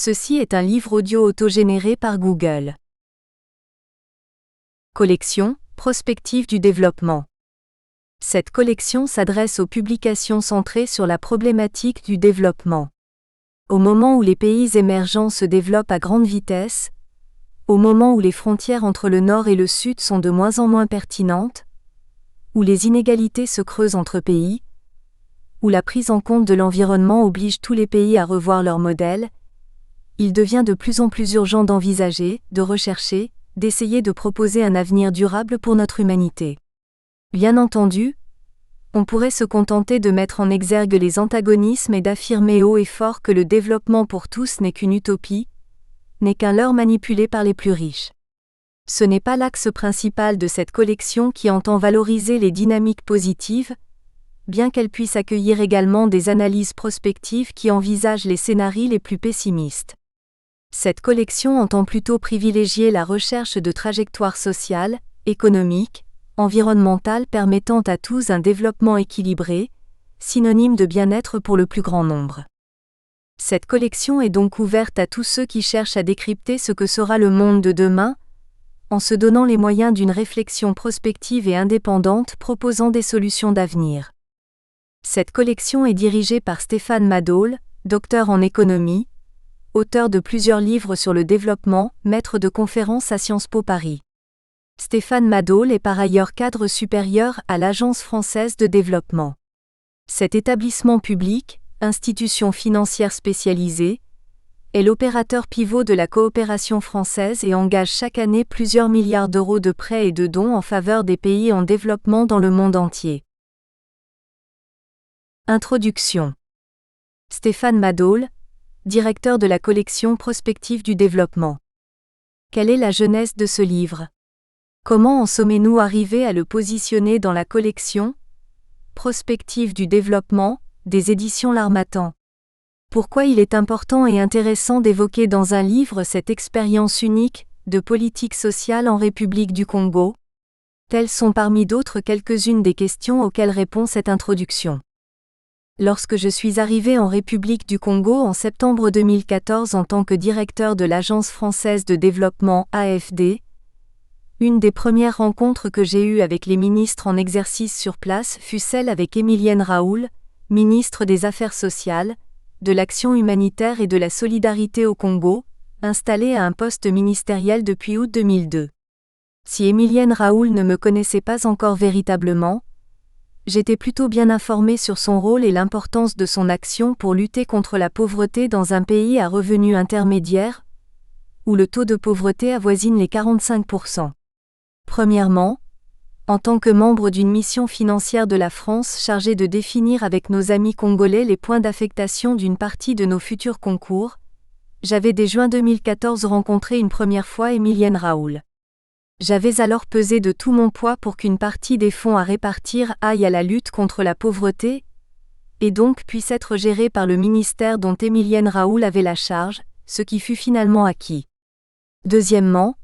Ceci est un livre audio autogénéré par Google. Collection, prospective du développement. Cette collection s'adresse aux publications centrées sur la problématique du développement. Au moment où les pays émergents se développent à grande vitesse, au moment où les frontières entre le Nord et le Sud sont de moins en moins pertinentes, où les inégalités se creusent entre pays, où la prise en compte de l'environnement oblige tous les pays à revoir leur modèle, il devient de plus en plus urgent d'envisager, de rechercher, d'essayer de proposer un avenir durable pour notre humanité. Bien entendu, on pourrait se contenter de mettre en exergue les antagonismes et d'affirmer haut et fort que le développement pour tous n'est qu'une utopie, n'est qu'un leurre manipulé par les plus riches. Ce n'est pas l'axe principal de cette collection qui entend valoriser les dynamiques positives, bien qu'elle puisse accueillir également des analyses prospectives qui envisagent les scénarios les plus pessimistes. Cette collection entend plutôt privilégier la recherche de trajectoires sociales, économiques, environnementales permettant à tous un développement équilibré, synonyme de bien-être pour le plus grand nombre. Cette collection est donc ouverte à tous ceux qui cherchent à décrypter ce que sera le monde de demain, en se donnant les moyens d'une réflexion prospective et indépendante proposant des solutions d'avenir. Cette collection est dirigée par Stéphane Madoul, docteur en économie, auteur de plusieurs livres sur le développement, maître de conférences à Sciences Po Paris. Stéphane Madoul est par ailleurs cadre supérieur à l'Agence française de développement. Cet établissement public, institution financière spécialisée, est l'opérateur pivot de la coopération française et engage chaque année plusieurs milliards d'euros de prêts et de dons en faveur des pays en développement dans le monde entier. Introduction. Stéphane Madoul, directeur de la collection prospective du développement. Quelle est la genèse de ce livre ? Comment en sommes-nous arrivés à le positionner dans la collection prospective du développement des éditions L'Harmattan ? Pourquoi il est important et intéressant d'évoquer dans un livre cette expérience unique de politique sociale en République du Congo ? Telles sont parmi d'autres quelques-unes des questions auxquelles répond cette introduction. Lorsque je suis arrivé en République du Congo en septembre 2014 en tant que directeur de l'Agence française de développement AFD, une des premières rencontres que j'ai eues avec les ministres en exercice sur place fut celle avec Émilienne Raoul, ministre des Affaires sociales, de l'Action humanitaire et de la solidarité au Congo, installée à un poste ministériel depuis août 2002. Si Émilienne Raoul ne me connaissait pas encore véritablement, j'étais plutôt bien informé sur son rôle et l'importance de son action pour lutter contre la pauvreté dans un pays à revenus intermédiaires, où le taux de pauvreté avoisine les 45%. Premièrement, en tant que membre d'une mission financière de la France chargée de définir avec nos amis congolais les points d'affectation d'une partie de nos futurs concours, j'avais dès juin 2014 rencontré une première fois Émilienne Raoul. J'avais alors pesé de tout mon poids pour qu'une partie des fonds à répartir aille à la lutte contre la pauvreté, et donc puisse être gérée par le ministère dont Émilienne Raoul avait la charge, ce qui fut finalement acquis. Deuxièmement,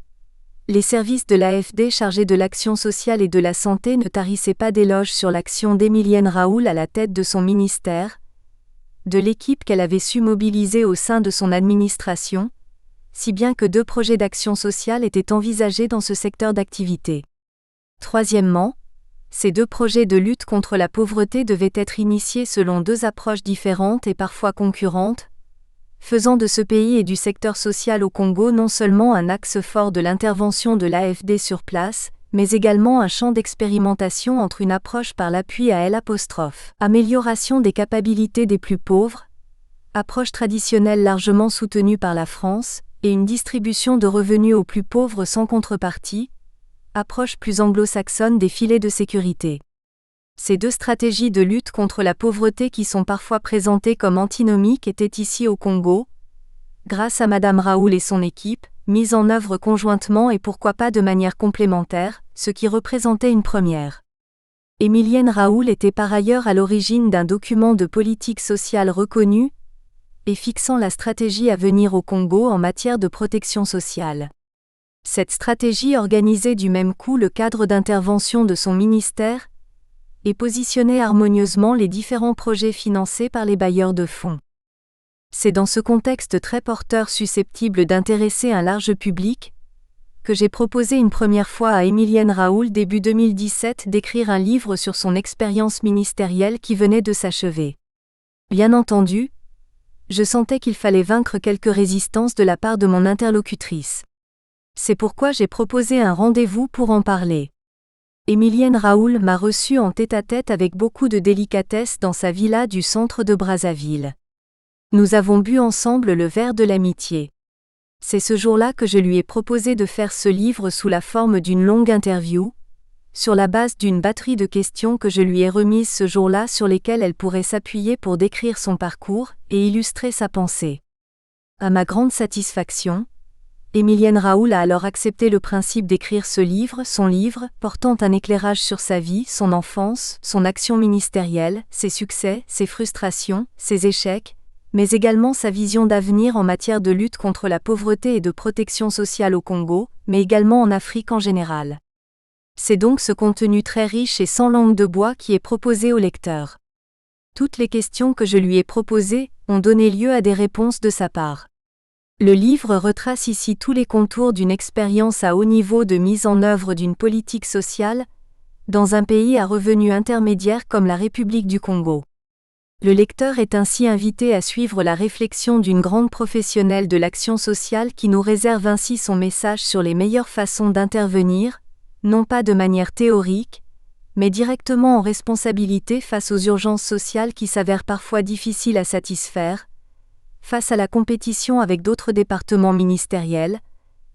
les services de l'AFD chargés de l'action sociale et de la santé ne tarissaient pas d'éloges sur l'action d'Émilienne Raoul à la tête de son ministère, de l'équipe qu'elle avait su mobiliser au sein de son administration, si bien que 2 projets d'action sociale étaient envisagés dans ce secteur d'activité. Troisièmement, ces 2 projets de lutte contre la pauvreté devaient être initiés selon 2 approches différentes et parfois concurrentes, faisant de ce pays et du secteur social au Congo non seulement un axe fort de l'intervention de l'AFD sur place, mais également un champ d'expérimentation entre une approche par l'appui à amélioration des capacités des plus pauvres, approche traditionnelle largement soutenue par la France, et une distribution de revenus aux plus pauvres sans contrepartie, approche plus anglo-saxonne des filets de sécurité. Ces 2 stratégies de lutte contre la pauvreté qui sont parfois présentées comme antinomiques étaient ici au Congo, grâce à Madame Raoul et son équipe, mises en œuvre conjointement et pourquoi pas de manière complémentaire, ce qui représentait une première. Émilienne Raoul était par ailleurs à l'origine d'un document de politique sociale reconnu, et fixant la stratégie à venir au Congo en matière de protection sociale. Cette stratégie organisait du même coup le cadre d'intervention de son ministère et positionnait harmonieusement les différents projets financés par les bailleurs de fonds. C'est dans ce contexte très porteur susceptible d'intéresser un large public que j'ai proposé une première fois à Émilienne Raoul début 2017 d'écrire un livre sur son expérience ministérielle qui venait de s'achever. Bien entendu, je sentais qu'il fallait vaincre quelques résistances de la part de mon interlocutrice. C'est pourquoi j'ai proposé un rendez-vous pour en parler. Émilienne Raoul m'a reçue en tête-à-tête avec beaucoup de délicatesse dans sa villa du centre de Brazzaville. Nous avons bu ensemble le verre de l'amitié. C'est ce jour-là que je lui ai proposé de faire ce livre sous la forme d'une longue interview, sur la base d'une batterie de questions que je lui ai remises ce jour-là sur lesquelles elle pourrait s'appuyer pour décrire son parcours et illustrer sa pensée. À ma grande satisfaction, Émilienne Raoul a alors accepté le principe d'écrire ce livre, son livre, portant un éclairage sur sa vie, son enfance, son action ministérielle, ses succès, ses frustrations, ses échecs, mais également sa vision d'avenir en matière de lutte contre la pauvreté et de protection sociale au Congo, mais également en Afrique en général. C'est donc ce contenu très riche et sans langue de bois qui est proposé au lecteur. Toutes les questions que je lui ai proposées ont donné lieu à des réponses de sa part. Le livre retrace ici tous les contours d'une expérience à haut niveau de mise en œuvre d'une politique sociale dans un pays à revenu intermédiaire comme la République du Congo. Le lecteur est ainsi invité à suivre la réflexion d'une grande professionnelle de l'action sociale qui nous réserve ainsi son message sur les meilleures façons d'intervenir, non pas de manière théorique, mais directement en responsabilité face aux urgences sociales qui s'avèrent parfois difficiles à satisfaire, face à la compétition avec d'autres départements ministériels,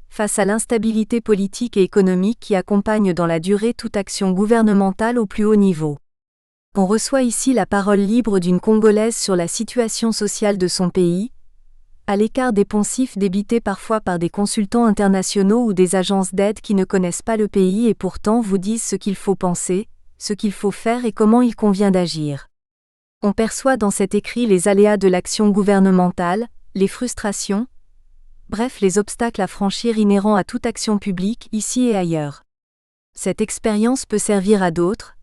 face à l'instabilité politique et économique qui accompagne dans la durée toute action gouvernementale au plus haut niveau. On reçoit ici la parole libre d'une Congolaise sur la situation sociale de son pays, à l'écart des poncifs débités parfois par des consultants internationaux ou des agences d'aide qui ne connaissent pas le pays et pourtant vous disent ce qu'il faut penser, ce qu'il faut faire et comment il convient d'agir. On perçoit dans cet écrit les aléas de l'action gouvernementale, les frustrations, bref les obstacles à franchir inhérents à toute action publique ici et ailleurs. Cette expérience peut servir à d'autres,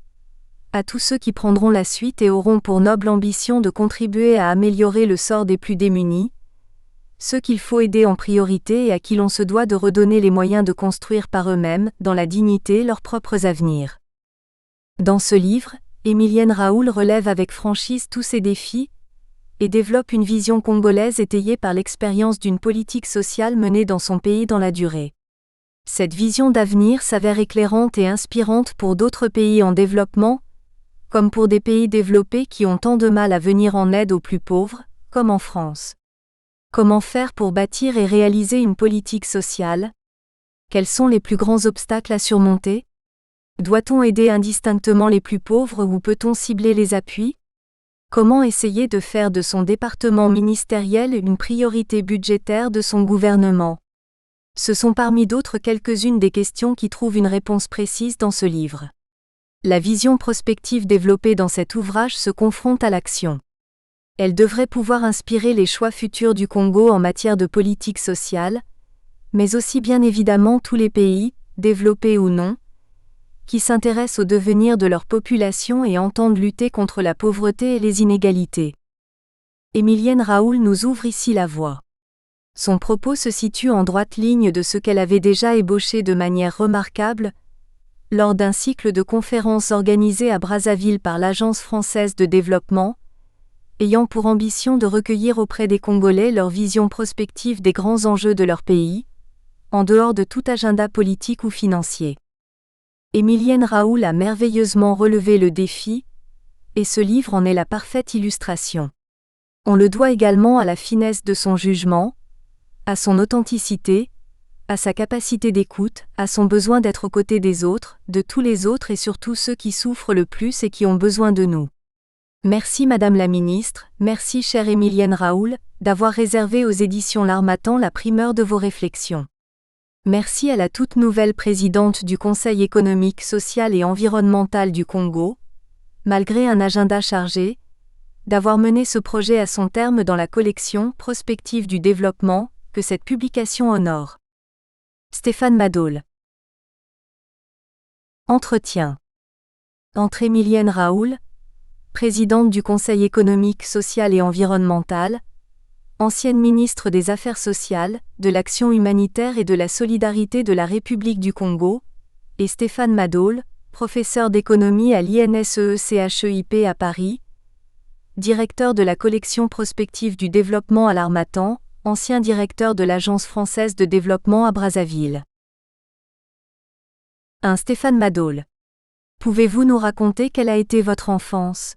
à tous ceux qui prendront la suite et auront pour noble ambition de contribuer à améliorer le sort des plus démunis, ceux qu'il faut aider en priorité et à qui l'on se doit de redonner les moyens de construire par eux-mêmes, dans la dignité, leurs propres avenirs. Dans ce livre, Émilienne Raoul relève avec franchise tous ces défis et développe une vision congolaise étayée par l'expérience d'une politique sociale menée dans son pays dans la durée. Cette vision d'avenir s'avère éclairante et inspirante pour d'autres pays en développement, comme pour des pays développés qui ont tant de mal à venir en aide aux plus pauvres, comme en France. Comment faire pour bâtir et réaliser une politique sociale ? Quels sont les plus grands obstacles à surmonter ? Doit-on aider indistinctement les plus pauvres ou peut-on cibler les appuis ? Comment essayer de faire de son département ministériel une priorité budgétaire de son gouvernement ? Ce sont parmi d'autres quelques-unes des questions qui trouvent une réponse précise dans ce livre. La vision prospective développée dans cet ouvrage se confronte à l'action. Elle devrait pouvoir inspirer les choix futurs du Congo en matière de politique sociale, mais aussi bien évidemment tous les pays, développés ou non, qui s'intéressent au devenir de leur population et entendent lutter contre la pauvreté et les inégalités. Émilienne Raoul nous ouvre ici la voie. Son propos se situe en droite ligne de ce qu'elle avait déjà ébauché de manière remarquable, lors d'un cycle de conférences organisé à Brazzaville par l'Agence française de développement, ayant pour ambition de recueillir auprès des Congolais leur vision prospective des grands enjeux de leur pays, en dehors de tout agenda politique ou financier. Émilienne Raoul a merveilleusement relevé le défi, et ce livre en est la parfaite illustration. On le doit également à la finesse de son jugement, à son authenticité, à sa capacité d'écoute, à son besoin d'être aux côtés des autres, de tous les autres et surtout ceux qui souffrent le plus et qui ont besoin de nous. Merci Madame la Ministre, merci chère Émilienne Raoul, d'avoir réservé aux éditions L'Harmattan la primeur de vos réflexions. Merci à la toute nouvelle présidente du Conseil économique, social et environnemental du Congo, malgré un agenda chargé, d'avoir mené ce projet à son terme dans la collection Prospective du développement, que cette publication honore. Stéphane Madoul. Entretien. Entre Émilienne Raoul, présidente du Conseil économique, social et environnemental, ancienne ministre des Affaires sociales, de l'Action humanitaire et de la solidarité de la République du Congo, et Stéphane Madoul, professeur d'économie à l'INSEE-CHEIP à Paris, directeur de la collection prospective du développement à l'Harmattan, ancien directeur de l'Agence française de développement à Brazzaville. 1. Stéphane Madoul. Pouvez-vous nous raconter quelle a été votre enfance?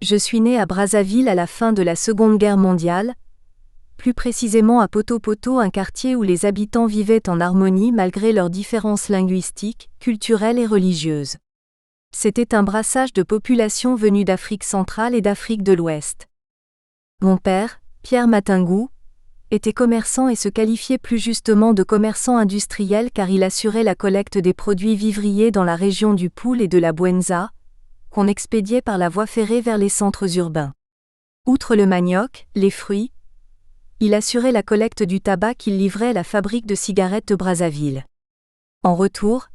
Je suis né à Brazzaville à la fin de la Seconde Guerre mondiale, plus précisément à Poto-Poto, un quartier où les habitants vivaient en harmonie malgré leurs différences linguistiques, culturelles et religieuses. C'était un brassage de populations venues d'Afrique centrale et d'Afrique de l'Ouest. Mon père, Pierre Matingou, était commerçant et se qualifiait plus justement de commerçant industriel car il assurait la collecte des produits vivriers dans la région du Poul et de la Bouenza, qu'on expédiait par la voie ferrée vers les centres urbains. Outre le manioc, les fruits, il assurait la collecte du tabac qu'il livrait à la fabrique de cigarettes de Brazzaville. En retour,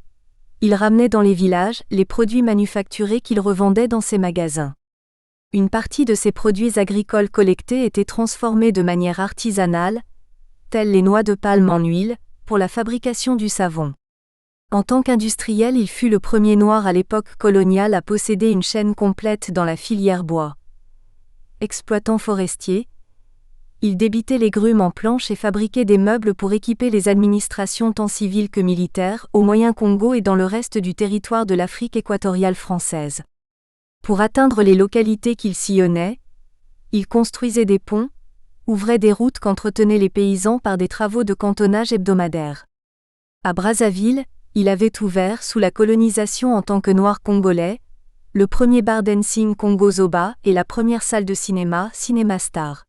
il ramenait dans les villages les produits manufacturés qu'il revendait dans ses magasins. Une partie de ces produits agricoles collectés était transformée de manière artisanale, telles les noix de palme en huile, pour la fabrication du savon. En tant qu'industriel, il fut le premier noir à l'époque coloniale à posséder une chaîne complète dans la filière bois. Exploitant forestier, il débitait les grumes en planches et fabriquait des meubles pour équiper les administrations tant civiles que militaires, au Moyen-Congo et dans le reste du territoire de l'Afrique équatoriale française. Pour atteindre les localités qu'il sillonnait, il construisait des ponts, ouvrait des routes qu'entretenaient les paysans par des travaux de cantonnage hebdomadaires. À Brazzaville, il avait ouvert, sous la colonisation en tant que noir congolais, le premier bar dancing Congo Zoba et la première salle de cinéma, Cinéma Star.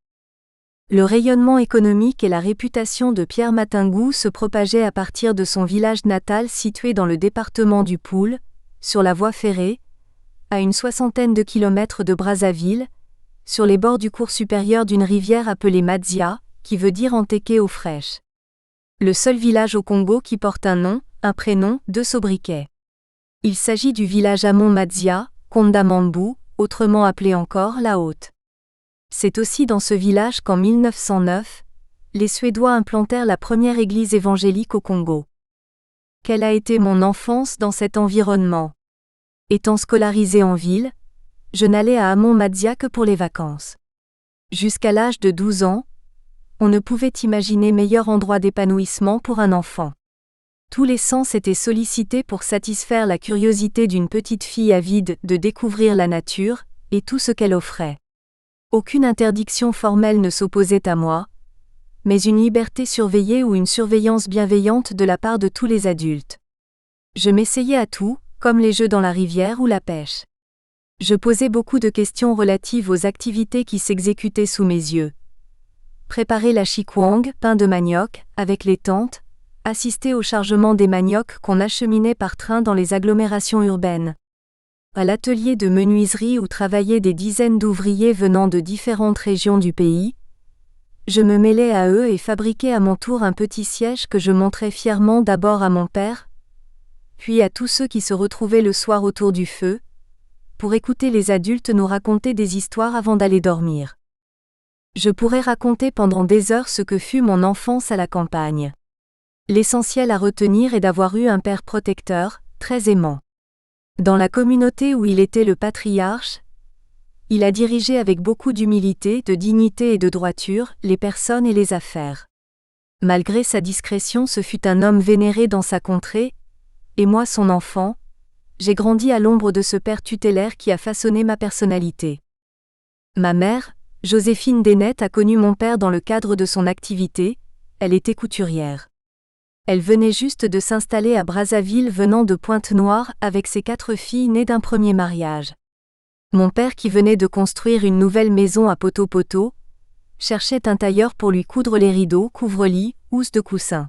Le rayonnement économique et la réputation de Pierre Matingou se propageaient à partir de son village natal situé dans le département du Poul, sur la voie ferrée, à une 60aine de kilomètres de Brazzaville, sur les bords du cours supérieur d'une rivière appelée Madzia, qui veut dire entéquée eau fraîche. Le seul village au Congo qui porte un nom, un prénom, deux sobriquets. Il s'agit du village Amon Madzia, Kondamambu, autrement appelé encore La Haute. C'est aussi dans ce village qu'en 1909, les Suédois implantèrent la première église évangélique au Congo. Quelle a été mon enfance dans cet environnement? Étant scolarisé en ville, je n'allais à Amon Madzia que pour les vacances. Jusqu'à l'âge de 12 ans, on ne pouvait imaginer meilleur endroit d'épanouissement pour un enfant. Tous les sens étaient sollicités pour satisfaire la curiosité d'une petite fille avide de découvrir la nature et tout ce qu'elle offrait. Aucune interdiction formelle ne s'opposait à moi, mais une liberté surveillée ou une surveillance bienveillante de la part de tous les adultes. Je m'essayais à tout, comme les jeux dans la rivière ou la pêche. Je posais beaucoup de questions relatives aux activités qui s'exécutaient sous mes yeux. Préparer la chikwang, pain de manioc, avec les tantes, assister au chargement des maniocs qu'on acheminait par train dans les agglomérations urbaines. À l'atelier de menuiserie où travaillaient des dizaines d'ouvriers venant de différentes régions du pays, je me mêlais à eux et fabriquais à mon tour un petit siège que je montrais fièrement d'abord à mon père, puis à tous ceux qui se retrouvaient le soir autour du feu, pour écouter les adultes nous raconter des histoires avant d'aller dormir. Je pourrais raconter pendant des heures ce que fut mon enfance à la campagne. L'essentiel à retenir est d'avoir eu un père protecteur, très aimant. Dans la communauté où il était le patriarche, il a dirigé avec beaucoup d'humilité, de dignité et de droiture les personnes et les affaires. Malgré sa discrétion, ce fut un homme vénéré dans sa contrée, et moi son enfant, j'ai grandi à l'ombre de ce père tutélaire qui a façonné ma personnalité. Ma mère, Joséphine Dénette, a connu mon père dans le cadre de son activité, elle était couturière. Elle venait juste de s'installer à Brazzaville venant de Pointe-Noire avec ses 4 filles nées d'un premier mariage. Mon père qui venait de construire une nouvelle maison à Poto-Poto, cherchait un tailleur pour lui coudre les rideaux, couvre-lits, housses de coussin.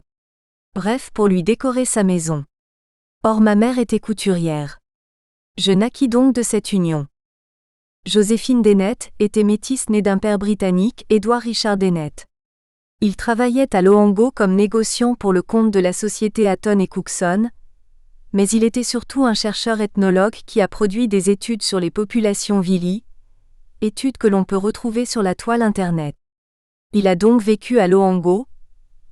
Bref, pour lui décorer sa maison. Or ma mère était couturière. Je naquis donc de cette union. Joséphine Dénette était métisse née d'un père britannique, Édouard Richard Dénette. Il travaillait à Loango comme négociant pour le compte de la société Hatton et Cookson, mais il était surtout un chercheur ethnologue qui a produit des études sur les populations Vili, études que l'on peut retrouver sur la toile Internet. Il a donc vécu à Loango,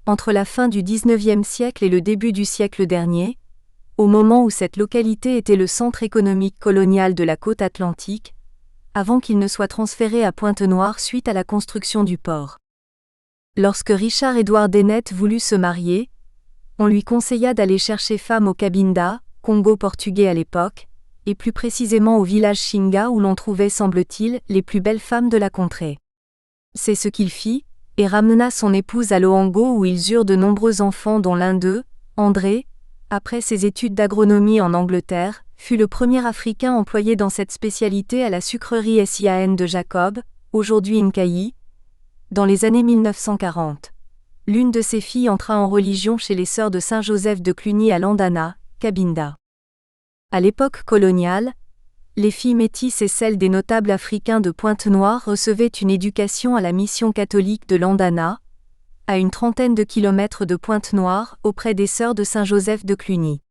entre la fin du XIXe siècle et le début du siècle dernier, au moment où cette localité était le centre économique colonial de la côte atlantique, avant qu'il ne soit transféré à Pointe-Noire suite à la construction du port. Lorsque Richard Edward Dennett voulut se marier, on lui conseilla d'aller chercher femme au Cabinda, Congo portugais à l'époque, et plus précisément au village Shinga où l'on trouvait, semble-t-il, les plus belles femmes de la contrée. C'est ce qu'il fit, et ramena son épouse à Loango où ils eurent de nombreux enfants dont l'un d'eux, André, après ses études d'agronomie en Angleterre, fut le premier Africain employé dans cette spécialité à la sucrerie SIAN de Jacob, aujourd'hui Nkayi, dans les années 1940. L'une de ses filles entra en religion chez les sœurs de Saint-Joseph de Cluny à Landana, Cabinda. À l'époque coloniale, les filles métisses et celles des notables africains de Pointe-Noire recevaient une éducation à la mission catholique de Landana, à une trentaine de kilomètres de Pointe-Noire, auprès des sœurs de Saint-Joseph de Cluny.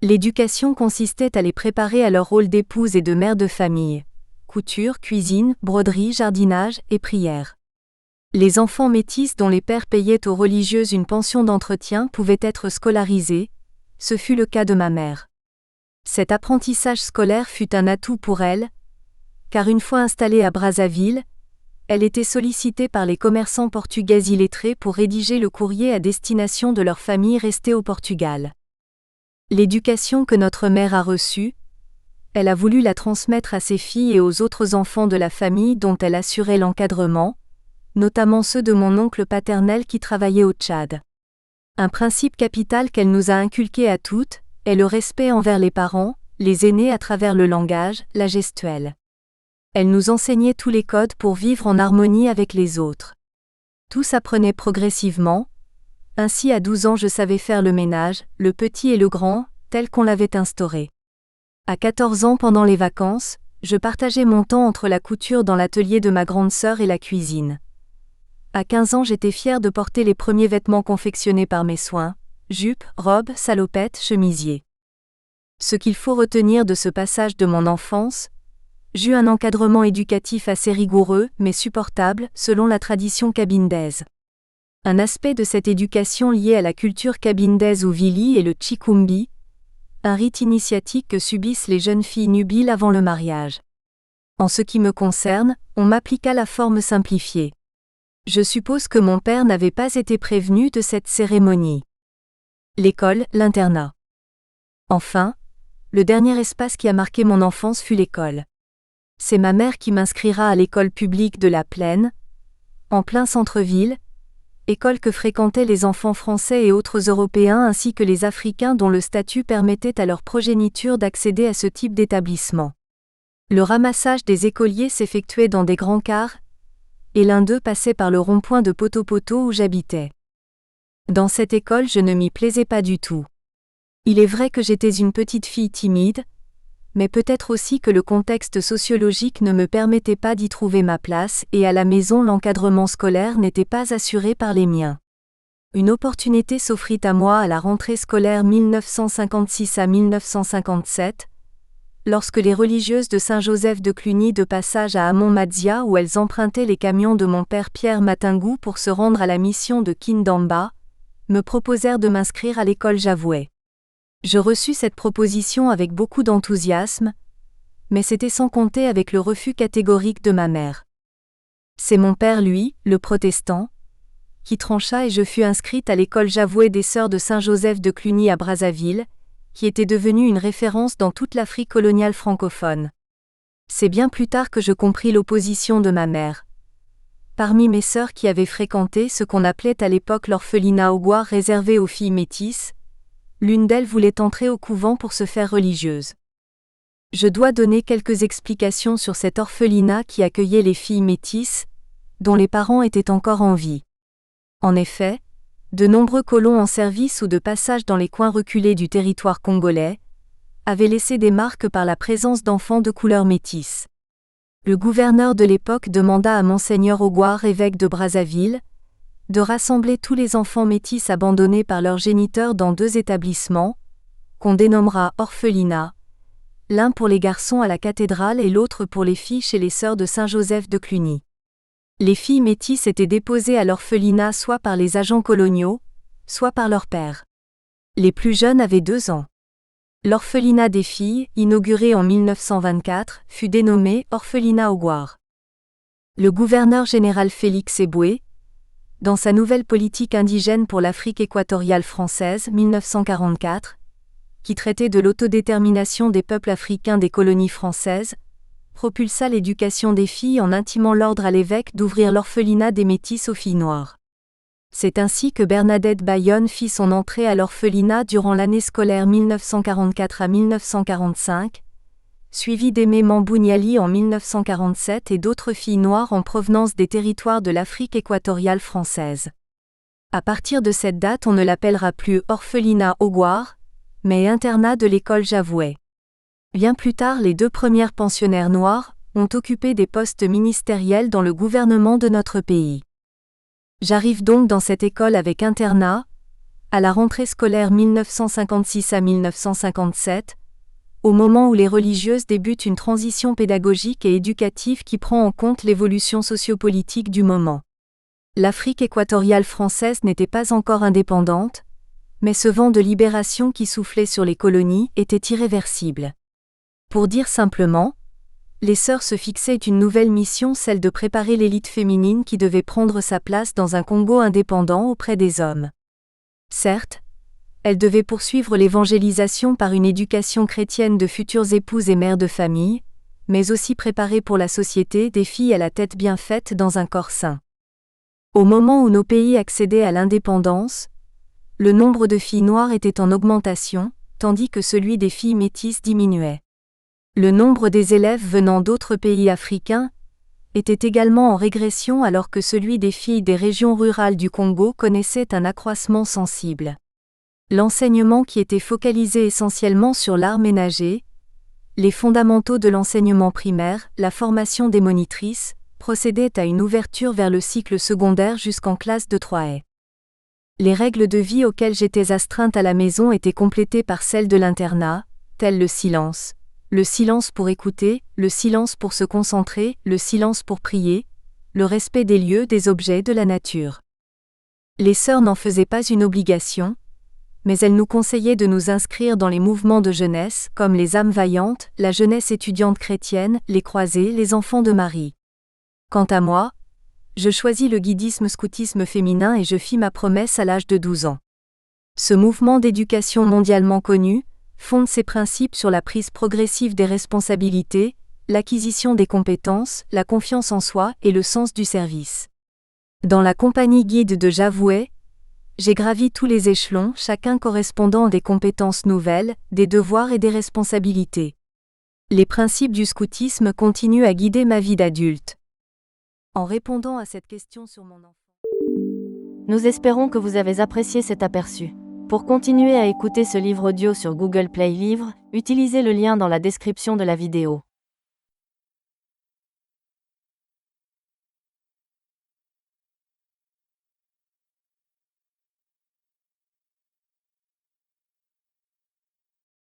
L'éducation consistait à les préparer à leur rôle d'épouse et de mère de famille: couture, cuisine, broderie, jardinage et prière. Les enfants métis dont les pères payaient aux religieuses une pension d'entretien pouvaient être scolarisés, ce fut le cas de ma mère. Cet apprentissage scolaire fut un atout pour elle, car une fois installée à Brazzaville, elle était sollicitée par les commerçants portugais illettrés pour rédiger le courrier à destination de leur famille restée au Portugal. L'éducation que notre mère a reçue, elle a voulu la transmettre à ses filles et aux autres enfants de la famille dont elle assurait l'encadrement, notamment ceux de mon oncle paternel qui travaillait au Tchad. Un principe capital qu'elle nous a inculqué à toutes est le respect envers les parents, les aînés à travers le langage, la gestuelle. Elle nous enseignait tous les codes pour vivre en harmonie avec les autres. Tout s'apprenait progressivement. Ainsi à 12 ans je savais faire le ménage, le petit et le grand, tel qu'on l'avait instauré. À 14 ans pendant les vacances, je partageais mon temps entre la couture dans l'atelier de ma grande sœur et la cuisine. À 15 ans j'étais fière de porter les premiers vêtements confectionnés par mes soins, jupes, robes, salopettes, chemisiers. Ce qu'il faut retenir de ce passage de mon enfance, j'eus un encadrement éducatif assez rigoureux, mais supportable, selon la tradition cabindaise. Un aspect de cette éducation lié à la culture cabindaise ou vili est le chikumbi, un rite initiatique que subissent les jeunes filles nubiles avant le mariage. En ce qui me concerne, on m'appliqua la forme simplifiée. Je suppose que mon père n'avait pas été prévenu de cette cérémonie. L'école, l'internat. Enfin, le dernier espace qui a marqué mon enfance fut l'école. C'est ma mère qui m'inscrira à l'école publique de la Plaine, en plein centre-ville, école que fréquentaient les enfants français et autres Européens ainsi que les Africains dont le statut permettait à leur progéniture d'accéder à ce type d'établissement. Le ramassage des écoliers s'effectuait dans des grands cars, et l'un d'eux passait par le rond-point de Poto-Poto où j'habitais. Dans cette école je ne m'y plaisais pas du tout. Il est vrai que j'étais une petite fille timide, mais peut-être aussi que le contexte sociologique ne me permettait pas d'y trouver ma place et à la maison l'encadrement scolaire n'était pas assuré par les miens. Une opportunité s'offrit à moi à la rentrée scolaire 1956 à 1957, lorsque les religieuses de Saint-Joseph de Cluny de passage à Amon-Madzia où elles empruntaient les camions de mon père Pierre Matingou pour se rendre à la mission de Kindamba, me proposèrent de m'inscrire à l'école Javoué. Je reçus cette proposition avec beaucoup d'enthousiasme, mais c'était sans compter avec le refus catégorique de ma mère. C'est mon père, lui, le protestant, qui trancha et je fus inscrite à l'école Javoué des Sœurs de Saint-Joseph de Cluny à Brazzaville, qui était devenue une référence dans toute l'Afrique coloniale francophone. C'est bien plus tard que je compris l'opposition de ma mère. Parmi mes sœurs qui avaient fréquenté ce qu'on appelait à l'époque l'orphelinat Ogouar réservé aux filles métisses, l'une d'elles voulait entrer au couvent pour se faire religieuse. Je dois donner quelques explications sur cet orphelinat qui accueillait les filles métisses, dont les parents étaient encore en vie. En effet, de nombreux colons en service ou de passage dans les coins reculés du territoire congolais avaient laissé des marques par la présence d'enfants de couleur métisse. Le gouverneur de l'époque demanda à Monseigneur Ogouar, évêque de Brazzaville, de rassembler tous les enfants métis abandonnés par leurs géniteurs dans 2 établissements, qu'on dénommera orphelinats, l'un pour les garçons à la cathédrale et l'autre pour les filles chez les sœurs de Saint-Joseph de Cluny. Les filles métisses étaient déposées à l'orphelinat soit par les agents coloniaux, soit par leur père. Les plus jeunes avaient 2 ans. L'orphelinat des filles, inauguré en 1924, fut dénommé Orphelinat Augoire. Le gouverneur général Félix Éboué, dans sa nouvelle politique indigène pour l'Afrique équatoriale française 1944, qui traitait de l'autodétermination des peuples africains des colonies françaises, propulsa l'éducation des filles en intimant l'ordre à l'évêque d'ouvrir l'orphelinat des métisses aux filles noires. C'est ainsi que Bernadette Bayonne fit son entrée à l'orphelinat durant l'année scolaire 1944 à 1945, suivie d'Aimée Mambouniali en 1947 et d'autres filles noires en provenance des territoires de l'Afrique équatoriale française. À partir de cette date, on ne l'appellera plus orphelinat Augoire, mais internat de l'école Javoué. Bien plus tard, les 2 premières pensionnaires noires ont occupé des postes ministériels dans le gouvernement de notre pays. J'arrive donc dans cette école avec internat, à la rentrée scolaire 1956 à 1957, au moment où les religieuses débutent une transition pédagogique et éducative qui prend en compte l'évolution sociopolitique du moment. L'Afrique équatoriale française n'était pas encore indépendante, mais ce vent de libération qui soufflait sur les colonies était irréversible. Pour dire simplement, les sœurs se fixaient une nouvelle mission, celle de préparer l'élite féminine qui devait prendre sa place dans un Congo indépendant auprès des hommes. Certes, elles devaient poursuivre l'évangélisation par une éducation chrétienne de futures épouses et mères de famille, mais aussi préparer pour la société des filles à la tête bien faite dans un corps sain. Au moment où nos pays accédaient à l'indépendance, le nombre de filles noires était en augmentation, tandis que celui des filles métisses diminuait. Le nombre des élèves venant d'autres pays africains était également en régression alors que celui des filles des régions rurales du Congo connaissait un accroissement sensible. L'enseignement qui était focalisé essentiellement sur l'art ménager, les fondamentaux de l'enseignement primaire, la formation des monitrices, procédait à une ouverture vers le cycle secondaire jusqu'en classe de 3e. Les règles de vie auxquelles j'étais astreinte à la maison étaient complétées par celles de l'internat, telles le silence pour écouter, le silence pour se concentrer, le silence pour prier, le respect des lieux, des objets, de la nature. Les sœurs n'en faisaient pas une obligation, mais elles nous conseillaient de nous inscrire dans les mouvements de jeunesse, comme les âmes vaillantes, la jeunesse étudiante chrétienne, les croisés, les enfants de Marie. Quant à moi, je choisis le guidisme scoutisme féminin et je fis ma promesse à l'âge de 12 ans. Ce mouvement d'éducation mondialement connu fonde ses principes sur la prise progressive des responsabilités, l'acquisition des compétences, la confiance en soi et le sens du service. Dans la compagnie guide de Javoué, j'ai gravi tous les échelons, chacun correspondant à des compétences nouvelles, des devoirs et des responsabilités. Les principes du scoutisme continuent à guider ma vie d'adulte. En répondant à cette question sur mon enfant. Nous espérons que vous avez apprécié cet aperçu. Pour continuer à écouter ce livre audio sur Google Play Livres, utilisez le lien dans la description de la vidéo.